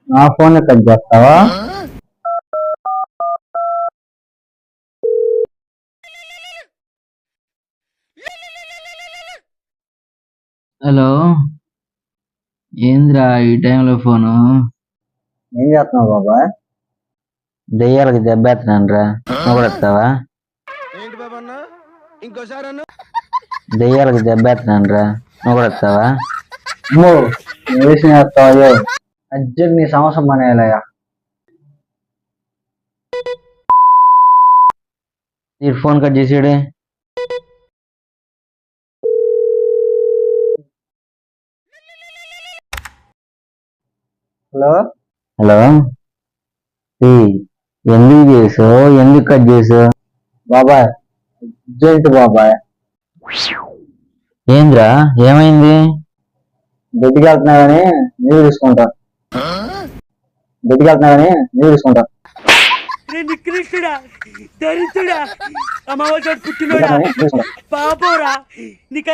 నా phone cut చేస్తావా? Hello, ఏంద్రా ఈ టైంలో ఫోను? ఏం చేస్తున్నావు బాబాయ్? దెయ్యాలకి దెబ్బేస్తున్నాను రా, నువ్వు కూడా వస్తావా? దెయ్యాలకి దెబ్బేస్తున్నాను రా, నువ్వు కూడా వస్తావా? అమ్మో, నువ్వు వేసిన చేస్తావా? అర్జెంట్ నీ సమస్య పనేయాలయ్యా. నీ ఫోన్ కట్ చేసాడు. హలో హలో, ఎందుకు చేసావు? ఎందుకు కట్ చేసావు? బాబాయ్, అర్జెంట్ బాబాయ్. ఏంద్రా ఏమైంది? బయటికి వెళ్తున్నా కానీ నీళ్ళు తీసుకుంటా. బయటికి వెళ్తున్నా కానీ నీళ్ళు తీసుకుంటా. నికృష్టుడా, దరిద్రుడా, అమ్మవారి పుట్టినోడా, పాపోరా, నీకు